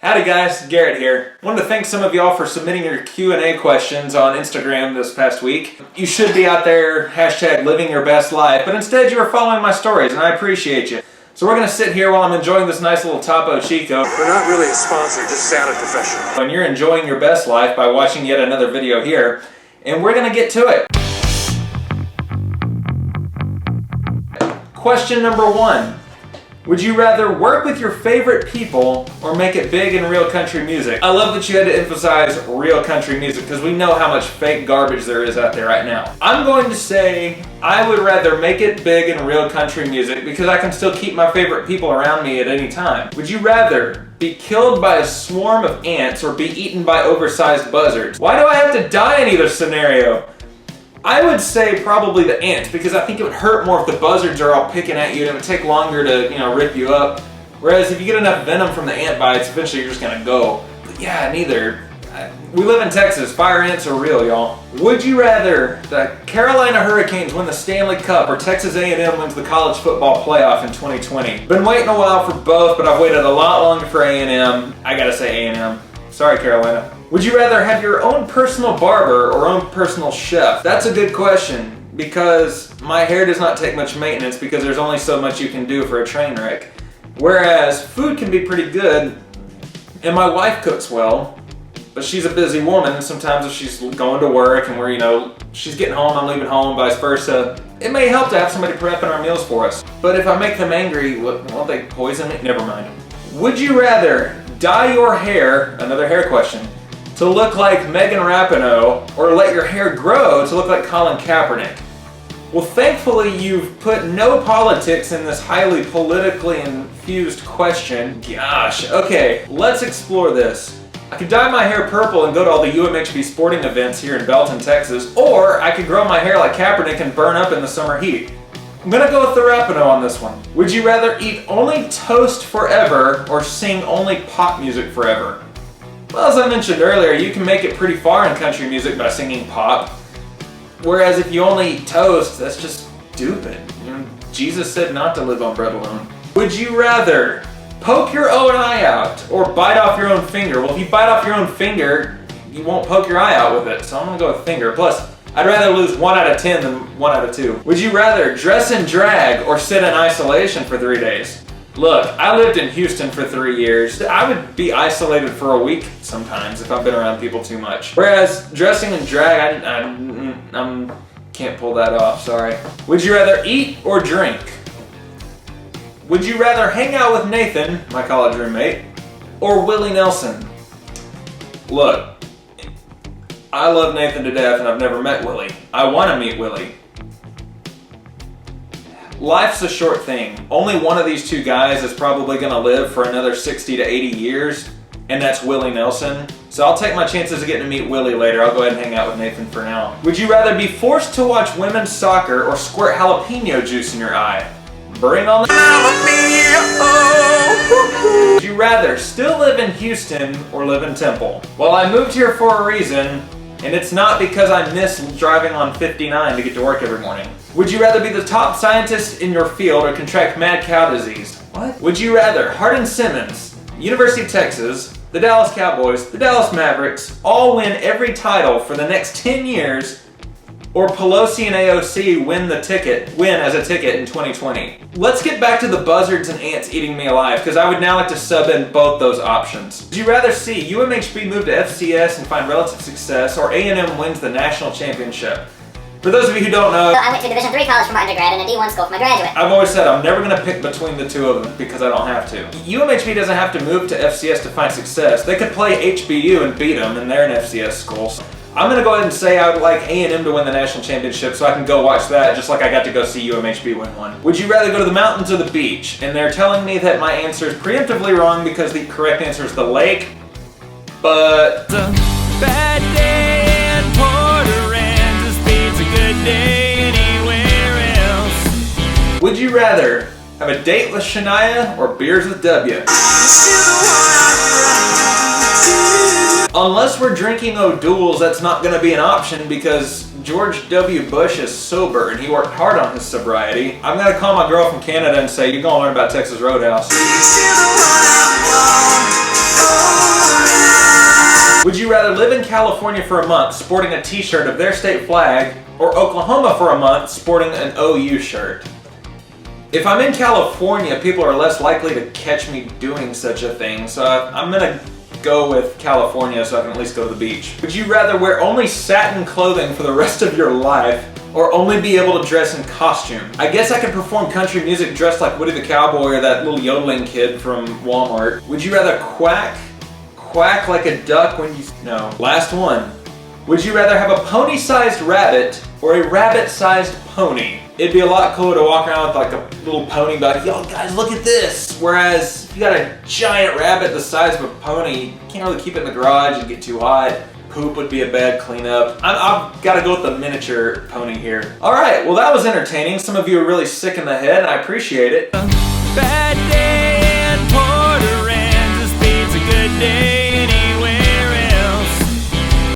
Howdy guys, Garrett here. Wanted to thank some of y'all for submitting your Q&A questions on Instagram this past week. You should be out there, hashtag living your best life, but instead you are following my stories and I appreciate you. So we're going to sit here while I'm enjoying this nice little Topo Chico. We're not really a sponsor, just sounded professional. And you're enjoying your best life by watching yet another video here, and we're going to get to it. Question number 1. Would you rather work with your favorite people or make it big in real country music? I love that you had to emphasize real country music because we know how much fake garbage there is out there right now. I'm going to say I would rather make it big in real country music because I can still keep my favorite people around me at any time. Would you rather be killed by a swarm of ants or be eaten by oversized buzzards? Why do I have to die in either scenario? I would say probably the ants because I think it would hurt more if the buzzards are all picking at you and it would take longer to, rip you up. Whereas if you get enough venom from the ant bites, eventually you're just gonna go. But yeah, neither. We live in Texas. Fire ants are real, y'all. Would you rather the Carolina Hurricanes win the Stanley Cup or Texas A&M wins the college football playoff in 2020? Been waiting a while for both, but I've waited a lot longer for A&M. I gotta say A&M. Sorry, Carolina. Would you rather have your own personal barber or own personal chef? That's a good question because my hair does not take much maintenance because there's only so much you can do for a train wreck. Whereas food can be pretty good and my wife cooks well, but she's a busy woman and sometimes if she's going to work and she's getting home, I'm leaving home, vice versa. It may help to have somebody prepping our meals for us. But if I make them angry, won't they poison me? Never mind. Would you rather dye your hair, another hair question, to look like Megan Rapinoe or let your hair grow to look like Colin Kaepernick? Well, thankfully you've put no politics in this highly politically infused question. Gosh, okay, let's explore this. I could dye my hair purple and go to all the UMHB sporting events here in Belton, Texas, or I could grow my hair like Kaepernick and burn up in the summer heat. I'm gonna go with the Rapinoe on this one. Would you rather eat only toast forever or sing only pop music forever? Well, as I mentioned earlier, you can make it pretty far in country music by singing pop. Whereas if you only eat toast, that's just stupid. Jesus said not to live on bread alone. Would you rather poke your own eye out or bite off your own finger? Well, if you bite off your own finger, you won't poke your eye out with it. So I'm gonna go with finger. Plus, I'd rather lose 1 out of 10 than 1 out of 2. Would you rather dress in drag or sit in isolation for 3 days? Look, I lived in Houston for 3 years. I would be isolated for a week sometimes if I've been around people too much. Whereas dressing in drag, I can't pull that off, sorry. Would you rather eat or drink? Would you rather hang out with Nathan, my college roommate, or Willie Nelson? Look, I love Nathan to death and I've never met Willie. I want to meet Willie. Life's a short thing. Only one of these two guys is probably gonna live for another 60 to 80 years, and that's Willie Nelson. So I'll take my chances of getting to meet Willie later. I'll go ahead and hang out with Nathan for now. Would you rather be forced to watch women's soccer or squirt jalapeno juice in your eye? Bring on the jalapeno! Would you rather still live in Houston or live in Temple? Well, I moved here for a reason, and it's not because I miss driving on 59 to get to work every morning. Would you rather be the top scientist in your field or contract mad cow disease? What? Would you rather Hardin Simmons, University of Texas, the Dallas Cowboys, the Dallas Mavericks, all win every title for the next 10 years, or Pelosi and AOC win as a ticket in 2020? Let's get back to the buzzards and ants eating me alive, because I would now like to sub in both those options. Would you rather see UMHB move to FCS and find relative success, or A&M wins the national championship? For those of you who don't know, I went to a Division III college for my undergrad and a D1 school for my graduate. I've always said I'm never going to pick between the two of them because I don't have to. UMHB doesn't have to move to FCS to find success. They could play HBU and beat them, and they're an FCS school. So I'm going to go ahead and say I would like A&M to win the national championship so I can go watch that just like I got to go see UMHB win one. Would you rather go to the mountains or the beach? And they're telling me that my answer is preemptively wrong because the correct answer is the lake, but... It's a bad day in Port Aransas, speed's a good day anywhere else. Would you rather have a date with Shania or beers with W? Unless we're drinking O'Doul's, that's not going to be an option because George W. Bush is sober and he worked hard on his sobriety. I'm going to call my girl from Canada and say, you're going to learn about Texas Roadhouse. Would you rather live in California for a month sporting a t-shirt of their state flag, or Oklahoma for a month sporting an OU shirt? If I'm in California, people are less likely to catch me doing such a thing, so I'm gonna go with California so I can at least go to the beach. Would you rather wear only satin clothing for the rest of your life, or only be able to dress in costume? I guess I could perform country music dressed like Woody the Cowboy or that little yodeling kid from Walmart. Would you rather quack like a duck when you... No. Last one. Would you rather have a pony-sized rabbit or a rabbit-sized pony? It'd be a lot cooler to walk around with like a little pony and be like, yo guys, look at this. Whereas if you got a giant rabbit the size of a pony, you can't really keep it in the garage, it'd get too hot. Poop would be a bad cleanup. I've got to go with the miniature pony here. All right, well that was entertaining. Some of you are really sick in the head and I appreciate it. Bad day.